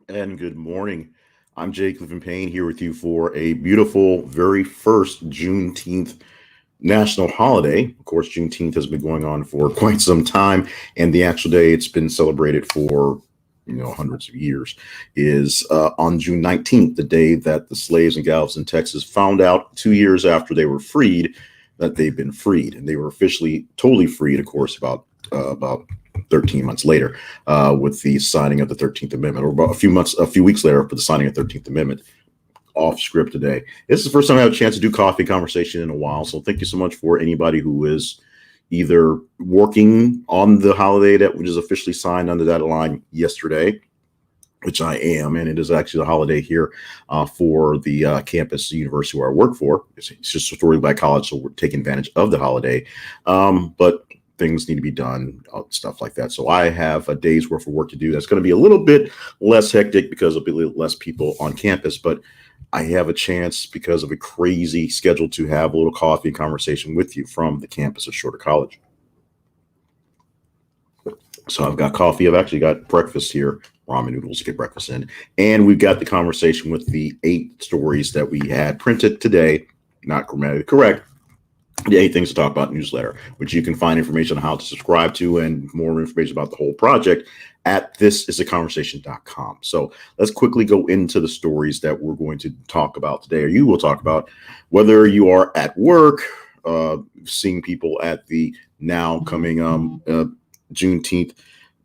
And good morning. I'm Jake Griffin here with you for a beautiful, very first Juneteenth national holiday. Of course, Juneteenth has been going on for quite some time, and the actual day it's been celebrated for hundreds of years is on June 19th, the day that the slaves in Galveston, Texas, found out 2 years after they were freed that they've been freed, and they were officially totally freed, of course, about 13 months later, with the signing of the 13th Amendment, or about a few weeks later for the signing of the 13th Amendment. Off script today. This is the first time I have a chance to do coffee conversation in a while. So thank you so much for anybody who is either working on the holiday that was officially signed under that line yesterday, which I am, and it is actually a holiday here for the campus university where I work for. It's just a Story Black College, so we're taking advantage of the holiday. But things need to be done, stuff like that. So I have a day's worth of work to do. That's going to be a little bit less hectic because there'll be less people on campus, but I have a chance because of a crazy schedule to have a little coffee and conversation with you from the campus of Shorter College. So I've got coffee. I've actually got breakfast here, ramen noodles to get breakfast in. And we've got the conversation with the 8 stories that we had printed today, not grammatically correct, the 8 things to talk about newsletter, which you can find information on how to subscribe to and more information about the whole project at thisisaconversation.com. So let's quickly go into the stories that we're going to talk about today, or you will talk about, whether you are at work, seeing people at the now coming Juneteenth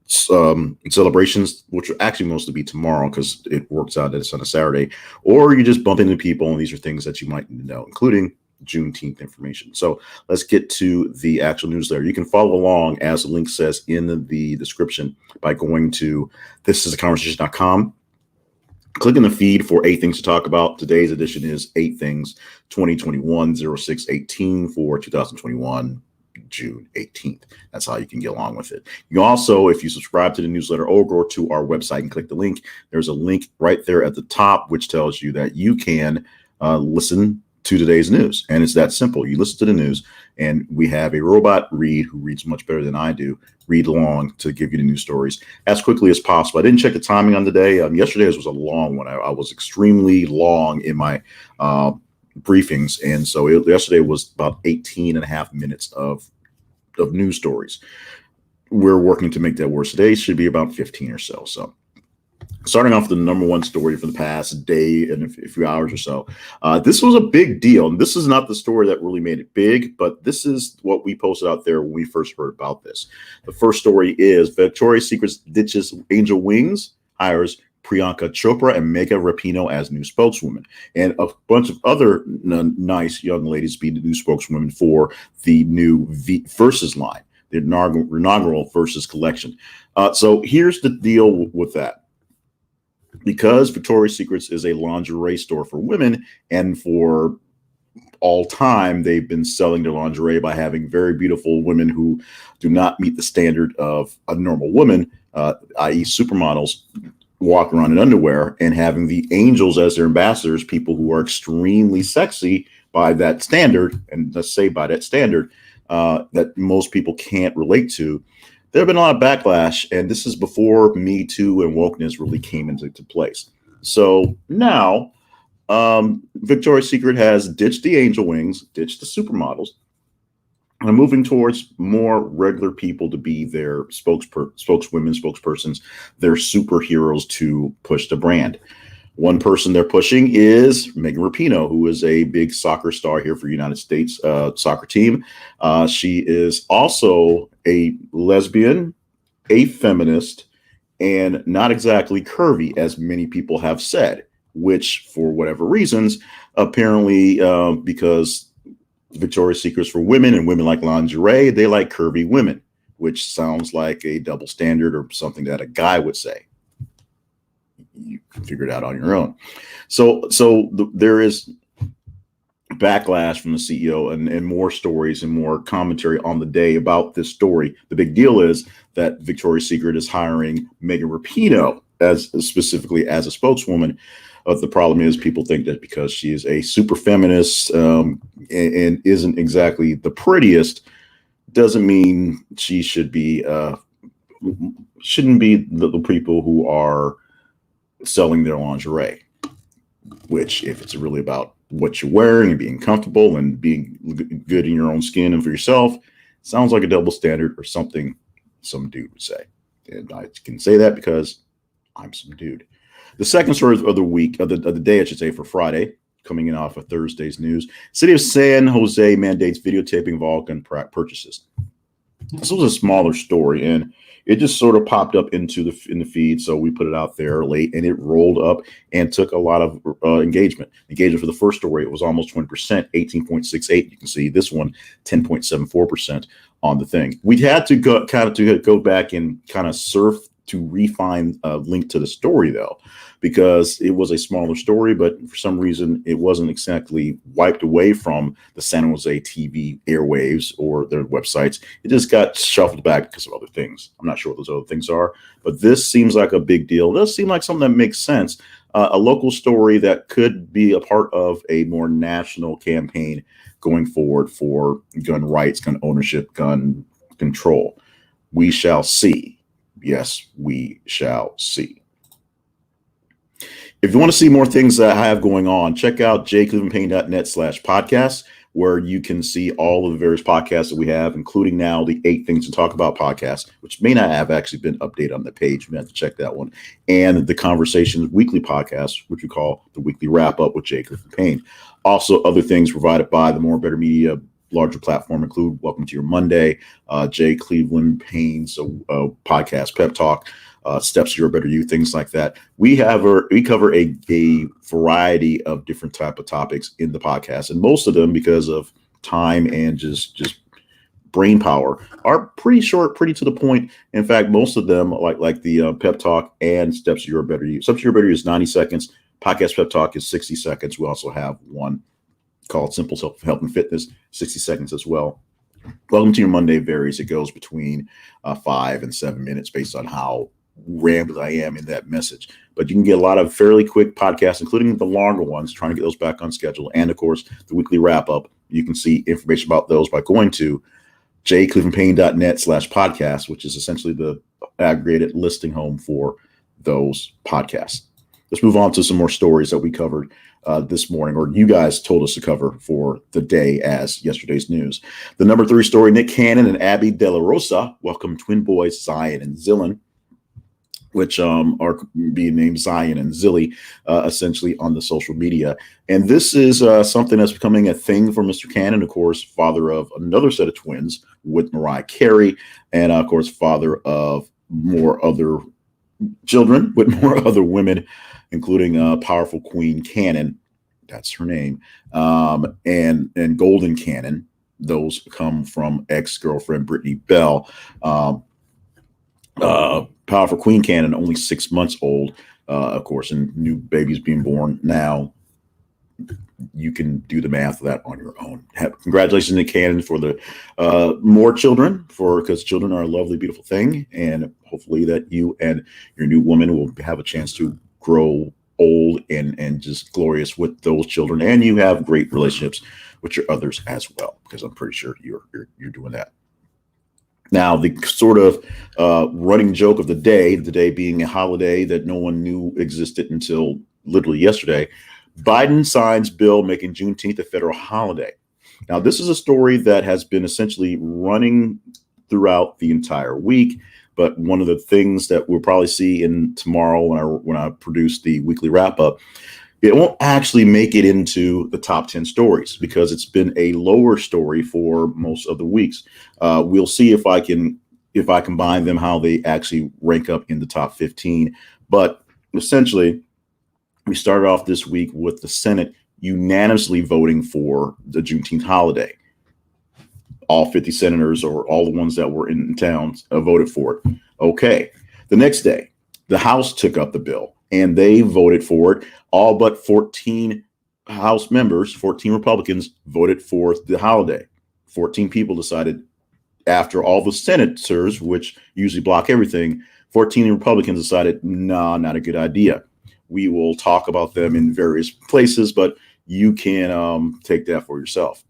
celebrations, which will actually mostly be tomorrow because it works out that it's on a Saturday, or you just bump into people, and these are things that you might need to know, including Juneteenth information. So let's get to the actual newsletter. You can follow along, as the link says in the description, by going to thisisaconversation.com. Click in the feed for 8 things to talk about. Today's edition is 8 things 2021-06-18 for 2021 June 18th. That's how you can get along with it. You also, if you subscribe to the newsletter or go to our website and click the link, there's a link right there at the top which tells you that you can listen to today's news. And it's that simple. You listen to the news, and we have a robot read, who reads much better than I do, read along to give you the news stories as quickly as possible. I didn't check the timing on the day. Yesterday's was a long one. I was extremely long in my briefings. And so yesterday was about 18 and a half minutes of news stories. We're working to make that worse. Today should be about 15 or so. So starting off with the number one story for the past day and a few hours or so. This was a big deal. And this is not the story that really made it big, but this is what we posted out there when we first heard about this. The first story is Victoria's Secret ditches Angel Wings, hires Priyanka Chopra and Megha Rapinoe as new spokeswomen, and a bunch of other nice young ladies be the new spokeswomen for the new Versus line, the inaugural Versus collection. So here's the deal with that. Because Victoria's Secrets is a lingerie store for women, and for all time, they've been selling their lingerie by having very beautiful women who do not meet the standard of a normal woman, i.e. supermodels, walk around in underwear, and having the angels as their ambassadors, people who are extremely sexy by that standard, and let's say by that standard, that most people can't relate to. There have been a lot of backlash, and this is before Me Too and wokeness really came into place. So now Victoria's Secret has ditched the angel wings, ditched the supermodels, and moving towards more regular people to be their spokeswomen, spokespersons, their superheroes to push the brand. One person they're pushing is Megha Rapinoe, who is a big soccer star here for the United States soccer team. She is also a lesbian, a feminist, and not exactly curvy, as many people have said, which for whatever reasons, apparently because Victoria's Secret's for women and women like lingerie, they like curvy women, which sounds like a double standard or something that a guy would say. You can figure it out on your own. So there is backlash from the CEO and more stories and more commentary on the day about this story. The big deal is that Victoria's Secret is hiring Megha Rapinoe specifically as a spokeswoman. The problem is people think that because she is a super feminist and isn't exactly the prettiest, doesn't mean she shouldn't be the people who are selling their lingerie, which if it's really about what you're wearing and being comfortable and being good in your own skin and for yourself, sounds like a double standard or something some dude would say. And I can say that because I'm some dude. The second story of the week, of the day, I should say, for Friday, coming in off of Thursday's news. City of San Jose mandates videotaping vulcan purchases. This was a smaller story, and it just sort of popped up in the feed, so we put it out there late, and it rolled up and took a lot of engagement. Engagement for the first story, it was almost 20%, 18.68. You can see this one, 10.74% on the thing. We had to go back and kind of surf to refine a link to the story, though, because it was a smaller story, but for some reason it wasn't exactly wiped away from the San Jose TV airwaves or their websites. It just got shuffled back because of other things. I'm not sure what those other things are, but this seems like a big deal. It does seem like something that makes sense. A local story that could be a part of a more national campaign going forward for gun rights, gun ownership, gun control. We shall see. Yes, we shall see. If you want to see more things that I have going on, check out jclevelandpain.net/podcast, where you can see all of the various podcasts that we have, including now the 8 Things to Talk About podcast, which may not have actually been updated on the page. You may have to check that one. And the Conversations weekly podcast, which we call the Weekly Wrap Up with J. Griffin Pain. Also, other things provided by the More Better Media larger platform include Welcome to Your Monday, J. Cleveland Payne's podcast, Pep Talk, Steps to Your Better You, things like that. We cover a variety of different type of topics in the podcast, and most of them, because of time and just brain power, are pretty short, pretty to the point. In fact, most of them, like the Pep Talk and Steps to Your Better You. Steps to Your Better You is 90 seconds. Podcast Pep Talk is 60 seconds. We also have one called Simple Health and Fitness, 60 seconds as well. Welcome to Your Monday varies. It goes between 5 and 7 minutes based on how rambled I am in that message. But you can get a lot of fairly quick podcasts, including the longer ones, trying to get those back on schedule. And, of course, the weekly wrap-up. You can see information about those by going to jclevelandpain.net/podcast, which is essentially the aggregated listing home for those podcasts. Let's move on to some more stories that we covered this morning, or you guys told us to cover for the day as yesterday's news. The number 3 story, Nick Cannon and Abby De La Rosa welcome twin boys Zion and Zillan, which are being named Zion and Zilly, essentially on the social media. And this is something that's becoming a thing for Mr. Cannon, of course, father of another set of twins with Mariah Carey, and of course, father of more other children with more other women, including powerful Queen Cannon, that's her name, and Golden Cannon. Those come from ex-girlfriend Brittany Bell. Powerful Queen Cannon, only 6 months old, of course, and new babies being born now. You can do the math of that on your own. Congratulations to Cannon for the more children, because children are a lovely, beautiful thing, and hopefully that you and your new woman will have a chance to grow old and just glorious with those children, and you have great relationships with your others as well, because I'm pretty sure you're doing that. Now, the sort of running joke of the day being a holiday that no one knew existed until literally yesterday, Biden signs bill making Juneteenth a federal holiday. Now, this is a story that has been essentially running throughout the entire week, but one of the things that we'll probably see in tomorrow when I produce the weekly wrap up, it won't actually make it into the top 10 stories because it's been a lower story for most of the weeks. We'll see if I combine them, how they actually rank up in the top 15. But essentially, we started off this week with the Senate unanimously voting for the Juneteenth holiday. All 50 senators, or all the ones that were in town, voted for it. Okay. The next day, the House took up the bill and they voted for it. All but 14 House members, 14 Republicans, voted for the holiday. 14 people decided, after all the senators, which usually block everything, 14 Republicans decided, nah, not a good idea. We will talk about them in various places, but you can take that for yourself.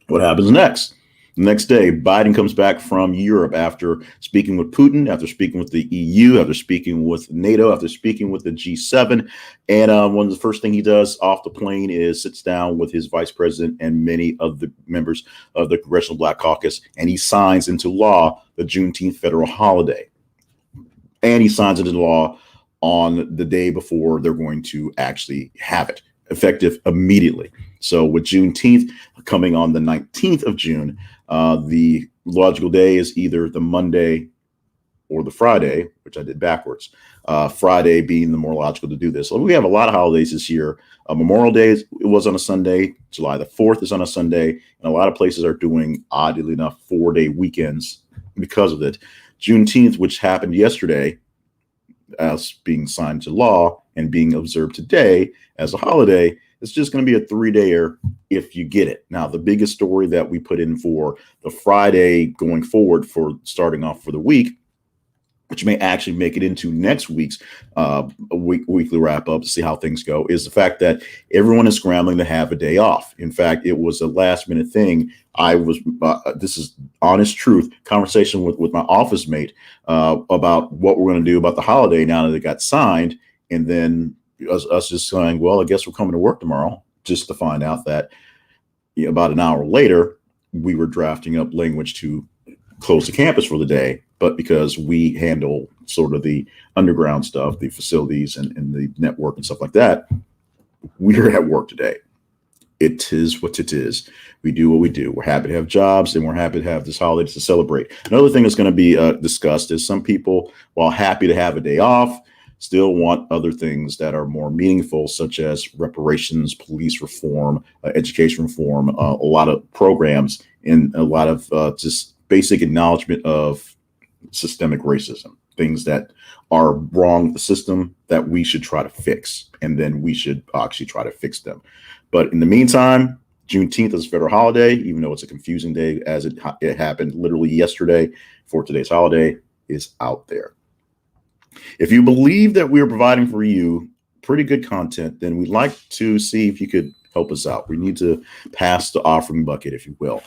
What happens next? The next day, Biden comes back from Europe after speaking with Putin, after speaking with the EU, after speaking with NATO, after speaking with the G7. And one of the first thing he does off the plane is sits down with his vice president and many of the members of the Congressional Black Caucus, and he signs into law the Juneteenth federal holiday. And he signs it into law on the day before they're going to actually have it effective immediately. So with Juneteenth coming on the 19th of June, the logical day is either the Monday or the Friday, which I did backwards. Friday being the more logical to do this. So we have a lot of holidays this year. Memorial Day, it was on a Sunday. July the 4th is on a Sunday. And a lot of places are doing, oddly enough, 4-day weekends because of it. Juneteenth, which happened yesterday, as being signed to law and being observed today as a holiday, it's just going to be a 3-dayer if you get it. Now, the biggest story that we put in for the Friday going forward for starting off for the week, which may actually make it into next week's weekly wrap up to see how things go, is the fact that everyone is scrambling to have a day off. In fact, it was a last minute thing. I was, this is honest truth, conversation with my office mate about what we're going to do about the holiday now that it got signed. And then us just saying, well, I guess we're coming to work tomorrow, just to find out that about an hour later, we were drafting up language to close the campus for the day. But because we handle sort of the underground stuff, the facilities and the network and stuff like that, we're at work today. It is what it is. We do what we do. We're happy to have jobs, and we're happy to have this holiday to celebrate. Another thing that's going to be discussed is some people, while happy to have a day off, still want other things that are more meaningful, such as reparations, police reform, education reform, a lot of programs, and a lot of just basic acknowledgement of systemic racism, things that are wrong with the system that we should try to fix, and then we should actually try to fix them. But in the meantime, Juneteenth is a federal holiday, even though it's a confusing day as it happened literally yesterday for today's holiday, is out there. If you believe that we're providing for you pretty good content, then we'd like to see if you could help us out. We need to pass the offering bucket, if you will.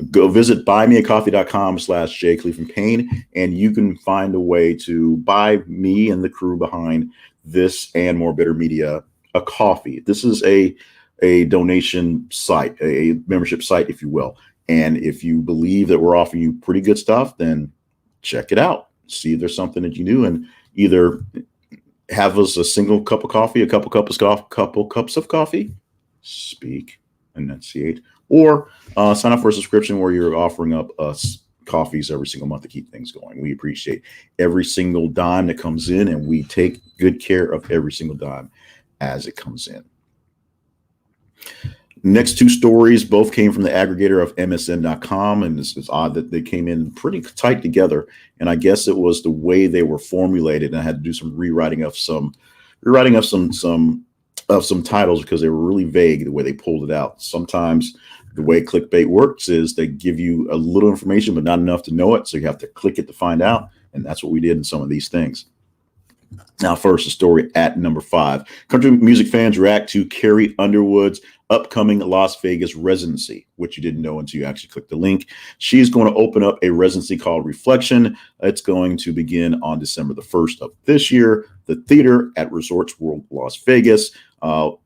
Go visit buymeacoffee.com/JClevelandPayne, and you can find a way to buy me and the crew behind this and More Bitter Media a coffee. This is a donation site, a membership site, if you will. And if you believe that we're offering you pretty good stuff, then check it out. See if there's something that you do, and either have us a single cup of coffee, a couple cups of coffee, speak, enunciate, or sign up for a subscription where you're offering up us coffees every single month to keep things going. We appreciate every single dime that comes in, and we take good care of every single dime as it comes in. Next two stories both came from the aggregator of MSN.com, and it's odd that they came in pretty tight together. And I guess it was the way they were formulated, and I had to do some rewriting of some titles because they were really vague the way they pulled it out. Sometimes the way clickbait works is they give you a little information but not enough to know it, so you have to click it to find out, and that's what we did in some of these things. Now, first, the story at number 5. Country music fans react to Carrie Underwood's upcoming Las Vegas residency, which you didn't know until you actually clicked the link. She's going to open up a residency called Reflection. It's going to begin on December the 1st of this year. The theater at Resorts World Las Vegas.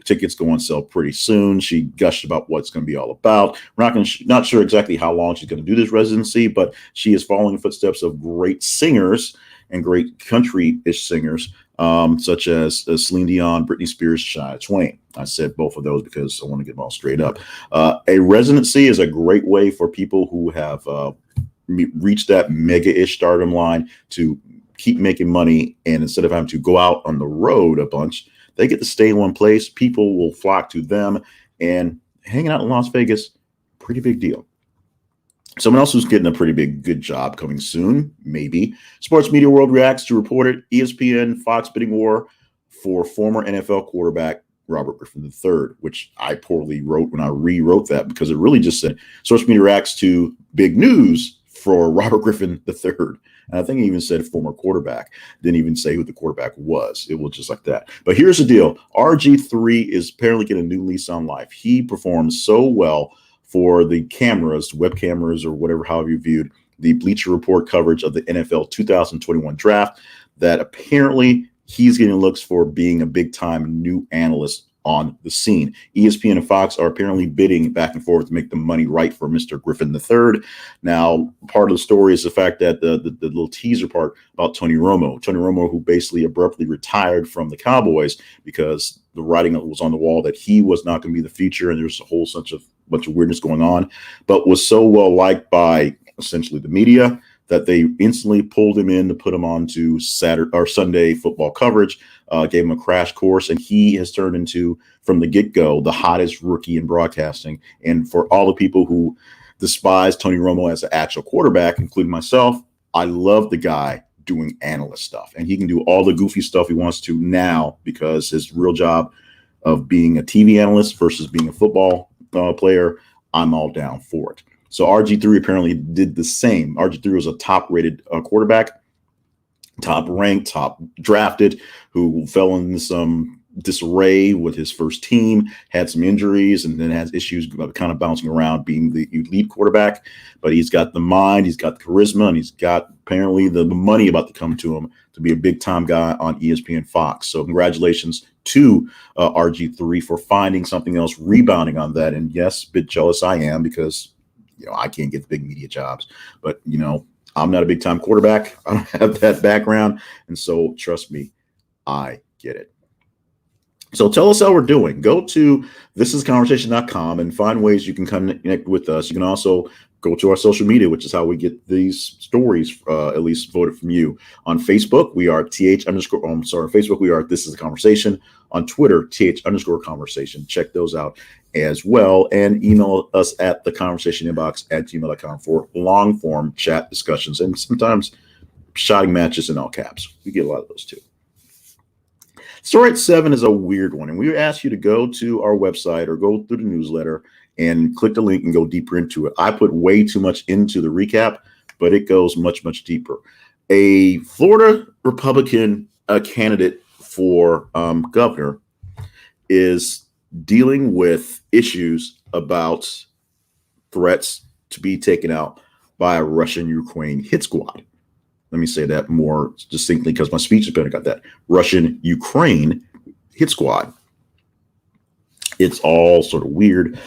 Tickets go on sale pretty soon. She gushed about what it's going to be all about. We're not sure exactly how long she's going to do this residency, but she is following the footsteps of great singers and great country-ish singers, such as Celine Dion, Britney Spears, Shania Twain. I said both of those because I want to get them all straight up. A residency is a great way for people who have reached that mega-ish stardom line to keep making money, and instead of having to go out on the road a bunch, they get to stay in one place. People will flock to them, and hanging out in Las Vegas, pretty big deal. Someone else who's getting a pretty good job coming soon, maybe. Sports Media World reacts to reported ESPN Fox bidding war for former NFL quarterback Robert Griffin III, which I poorly wrote when I rewrote that because it really just said Sports Media reacts to big news for Robert Griffin III. And I think he even said former quarterback. Didn't even say who the quarterback was. It was just like that. But here's the deal. RG3 is apparently getting a new lease on life. He performed so well for the cameras, web cameras, or whatever, however you viewed the Bleacher Report coverage of the NFL 2021 draft, that apparently he's getting looks for being a big time new analyst on the scene. ESPN and Fox are apparently bidding back and forth to make the money right for Mr. Griffin III. Now, part of the story is the fact that the little teaser part about Tony Romo, who basically abruptly retired from the Cowboys because the writing was on the wall that he was not going to be the future, and there's a whole bunch of weirdness going on, but was so well liked by essentially the media that they instantly pulled him in to put him onto Saturday or Sunday football coverage, gave him a crash course, and he has turned into, from the get-go, the hottest rookie in broadcasting. And for all the people who despise Tony Romo as an actual quarterback, including myself, I love the guy doing analyst stuff, and he can do all the goofy stuff he wants to now because his real job of being a TV analyst versus being a football player, I'm all down for it. So RG3 apparently did the same. RG3 was a top-rated quarterback, top-ranked, top-drafted, who fell into some disarray with his first team, had some injuries, and then has issues kind of bouncing around being the elite quarterback. But he's got the mind, he's got the charisma, and he's got apparently the money about to come to him to be a big-time guy on ESPN Fox. So congratulations to RG3 for finding something else, rebounding on that. And yes, a bit jealous I am because I can't get the big media jobs, but I'm not a big time quarterback. I don't have that background. And so trust me, I get it. So tell us how we're doing. Go to thisisconversation.com and find ways you can connect with us. You can also go to our social media, which is how we get these stories, at least voted from you. On Facebook, we are Facebook, we are This Is a Conversation. On Twitter, th_conversation. Check those out as well. And email us at theconversationinbox@gmail.com for long form chat discussions and sometimes shouting matches in all caps. We get a lot of those too. Story at 7 is a weird one, and we ask you to go to our website or go through the newsletter and click the link and go deeper into it. I put way too much into the recap, but it goes much, much deeper. A Florida Republican candidate for governor is dealing with issues about threats to be taken out by a Russian-Ukraine hit squad. Let me say that more distinctly because my speech is better. Got that. Russian-Ukraine hit squad. It's all sort of weird.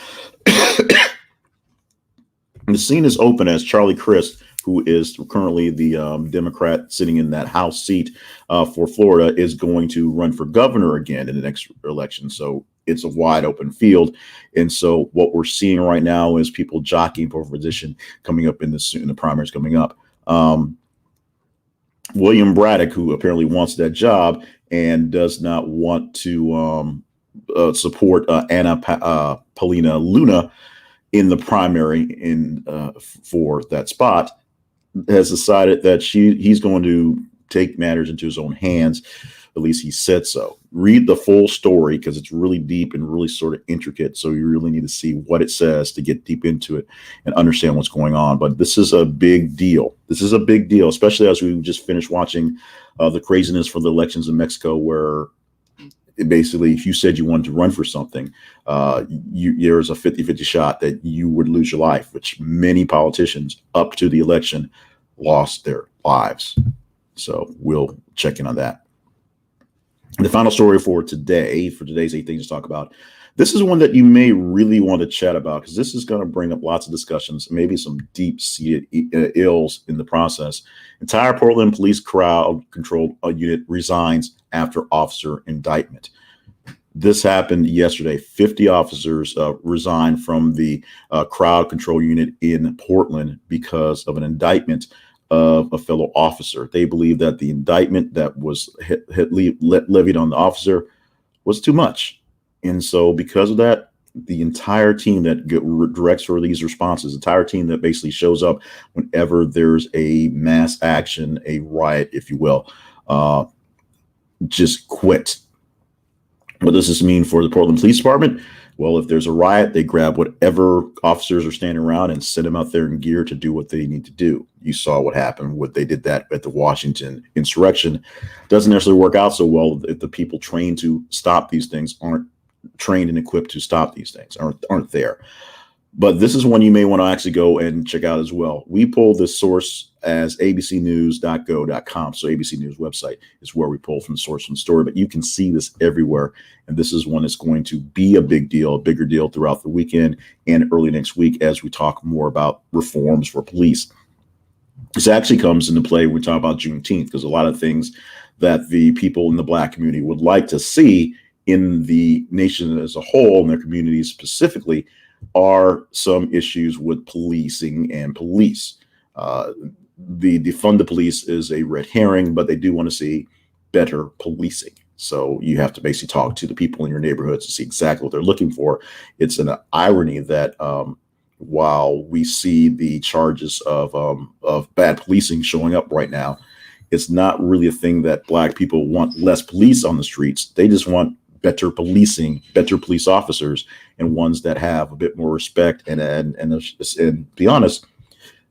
The scene is open as Charlie Crist, who is currently the Democrat sitting in that House seat for Florida, is going to run for governor again in the next election. So it's a wide open field. And so what we're seeing right now is people jockeying for position coming up in the primaries coming up. William Braddock, who apparently wants that job and does not want to support Anna Paulina Luna in the primary for that spot, has decided that he's going to take matters into his own hands. At least he said so. Read the full story because it's really deep and really sort of intricate. So you really need to see what it says to get deep into it and understand what's going on. But this is a big deal. This is a big deal, especially as we just finished watching the craziness for the elections in Mexico, where basically, if you said you wanted to run for something, there's a 50-50 shot that you would lose your life, which many politicians up to the election lost their lives. So we'll check in on that. The final story for today's 8 things to talk about. This is one that you may really want to chat about because this is going to bring up lots of discussions, maybe some deep-seated ills in the process. Entire Portland police crowd control unit resigns after officer indictment. This happened yesterday. 50 officers resigned from the crowd control unit in Portland because of an indictment of a fellow officer. They believe that the indictment that was levied on the officer was too much. And so because of that, the entire team that directs for these responses, the entire team that basically shows up whenever there's a mass action, a riot, if you will, just quit. What does this mean for the Portland Police Department? Well, if there's a riot, they grab whatever officers are standing around and send them out there in gear to do what they need to do. You saw what happened. They did that at the Washington insurrection. Doesn't necessarily work out so well if the people trained to stop these things aren't trained and equipped to stop these things, aren't there. But this is one you may want to actually go and check out as well. We pulled this source as abcnews.go.com. So ABC News website is where we pull from the source from the story, but you can see this everywhere. And this is one that's going to be a big deal, a bigger deal throughout the weekend and early next week as we talk more about reforms for police. This actually comes into play when we talk about Juneteenth, because a lot of things that the people in the Black community would like to see in the nation as a whole and their communities specifically are some issues with policing and police. The defund the police is a red herring, but they do want to see better policing. So you have to basically talk to the people in your neighborhoods to see exactly what they're looking for. It's an irony that while we see the charges of bad policing showing up right now, it's not really a thing that Black people want less police on the streets. They just want better policing, better police officers, and ones that have a bit more respect and be honest,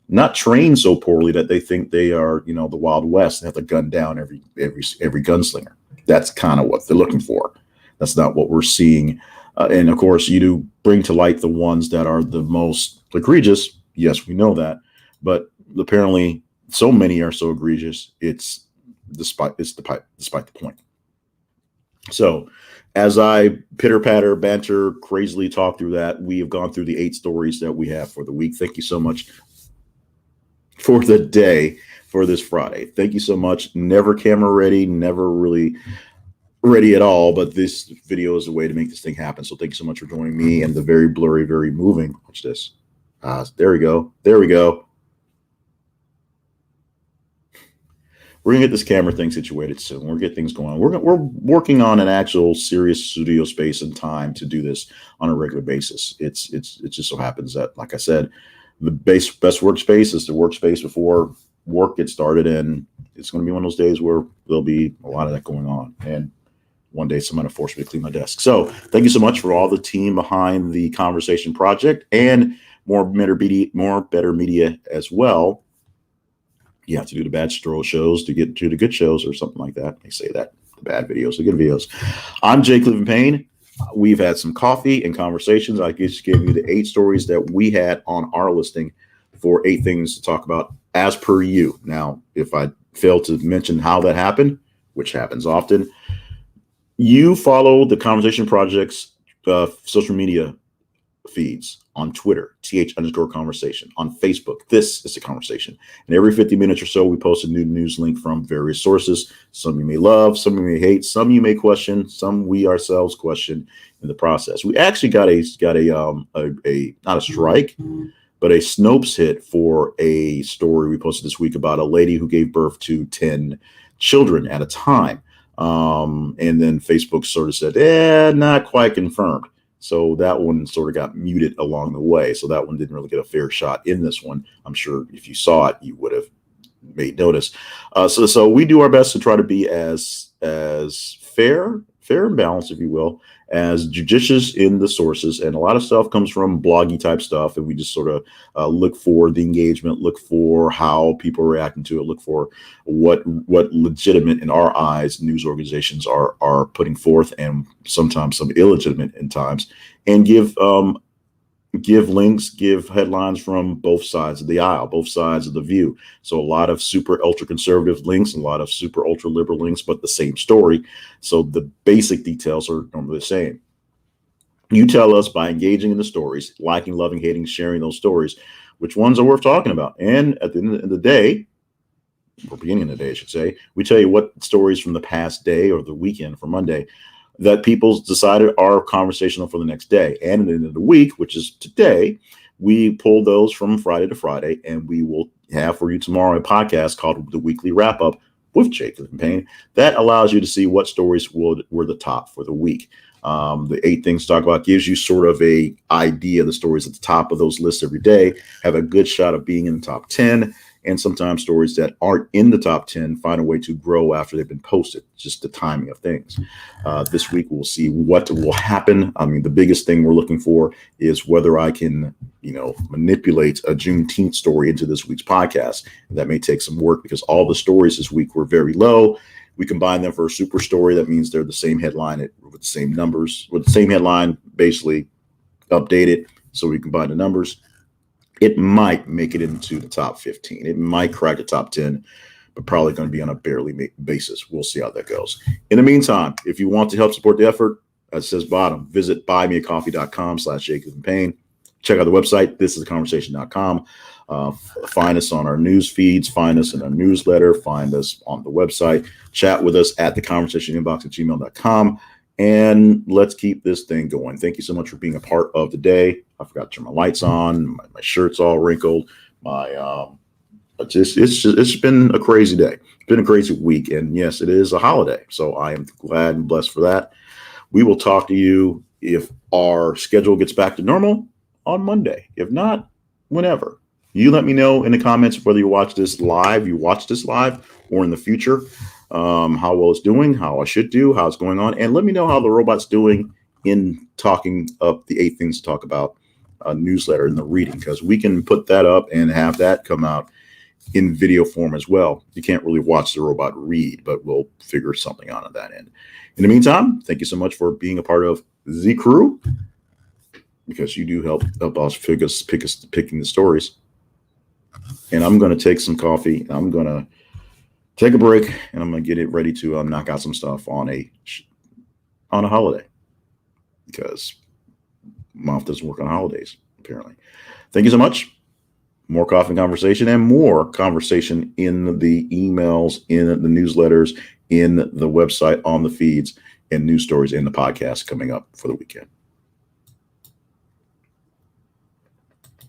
not trained so poorly that they think they are, the Wild West and have to gun down every gunslinger. That's kind of what they're looking for. That's not what we're seeing. And of course, you do bring to light the ones that are the most egregious. Yes, we know that, but apparently, so many are so egregious. It's despite the point. So, as I pitter patter, banter, crazily talk through that, we have gone through the 8 stories that we have for the week. Thank you so much for the day, for this Friday. Thank you so much. Never camera ready, never really ready at all, but this video is a way to make this thing happen. So thank you so much for joining me and the very blurry, very moving. Watch this. There we go. There we go. We're gonna get this camera thing situated soon. We're gonna get things going. We're working on an actual serious studio space and time to do this on a regular basis. It just so happens that, like I said, the best workspace is the workspace before work gets started, and it's going to be one of those days where there'll be a lot of that going on. And one day someone will force me to clean my desk. So thank you so much for all the team behind the Conversation Project and more better media as well. You have to do the bad shows to get to the good shows or something like that. They say that the bad videos, the good videos. I'm Jake Griffin Payne. We've had some coffee and conversations. I just gave you the 8 stories that we had on our listing for 8 things to talk about as per you. Now, if I fail to mention how that happened, which happens often, you follow the Conversation Project's social media feeds on Twitter, th_conversation, on Facebook. This is the conversation. And every 50 minutes or so, we post a new news link from various sources. Some you may love, some you may hate, some you may question, some we ourselves question in the process. We actually got a not a strike, but a Snopes hit for a story we posted this week about a lady who gave birth to 10 children at a time. And then Facebook sort of said, not quite confirmed. So that one sort of got muted along the way. So that one didn't really get a fair shot in this one. I'm sure if you saw it, you would have made notice. So we do our best to try to be as fair and balanced, if you will, as judicious in the sources. And a lot of stuff comes from bloggy type stuff. And we just sort of look for the engagement, look for how people are reacting to it, look for what legitimate in our eyes news organizations are putting forth, and sometimes some illegitimate in times, and give links, give headlines from both sides of the aisle, both sides of the view. So a lot of super ultra conservative links, a lot of super ultra liberal links, but the same story. So the basic details are normally the same. You tell us by engaging in the stories, liking, loving, hating, sharing those stories, which ones are worth talking about. And at the end of the day, or beginning of the day, I should say, we tell you what stories from the past day or the weekend for Monday that people decided are conversational for the next day. And at the end of the week, which is today, we pull those from Friday to Friday, and we will have for you tomorrow a podcast called The Weekly Wrap Up with Jake Griffin Payne. That allows you to see what stories were the top for the week. The 8 things to talk about gives you sort of a idea of the stories at the top of those lists every day, have a good shot of being in the top 10. And sometimes stories that aren't in the top 10 find a way to grow after they've been posted. Just the timing of things. This week, we'll see what will happen. I mean, the biggest thing we're looking for is whether I can, manipulate a Juneteenth story into this week's podcast. That may take some work because all the stories this week were very low. We combine them for a super story. That means they're the same headline with the same numbers, with the same headline, basically updated, so we combine the numbers. It might make it into the top 15. It might crack the top 10, but probably going to be on a barely basis. We'll see how that goes. In the meantime, if you want to help support the effort, as it says bottom, visit buymeacoffee.com/JacobsandPayne. Check out the website. Thisistheconversation.com. Find us on our news feeds. Find us in our newsletter. Find us on the website. Chat with us at theconversationinbox@gmail.com. And let's keep this thing going. Thank you so much for being a part of the day. I forgot to turn my lights on. My shirt's all wrinkled. It's been a crazy day. It's been a crazy week. And yes, it is a holiday. So I am glad and blessed for that. We will talk to you if our schedule gets back to normal on Monday. If not, whenever. You let me know in the comments whether you watch this live, or in the future, how well it's doing, how I should do, how it's going on. And let me know how the robot's doing in talking up the 8 things to talk about newsletter and the reading, because we can put that up and have that come out in video form as well. You can't really watch the robot read, but we'll figure something out on that end. In the meantime, thank you so much for being a part of the crew, because you do help us picking the stories. And I'm going to take some coffee. I'm going to take a break, and I'm going to get it ready to knock out some stuff on a holiday, because mouth doesn't work on holidays, apparently. Thank you so much. More coffee and conversation, and more conversation in the emails, in the newsletters, in the website, on the feeds, and news stories in the podcast coming up for the weekend.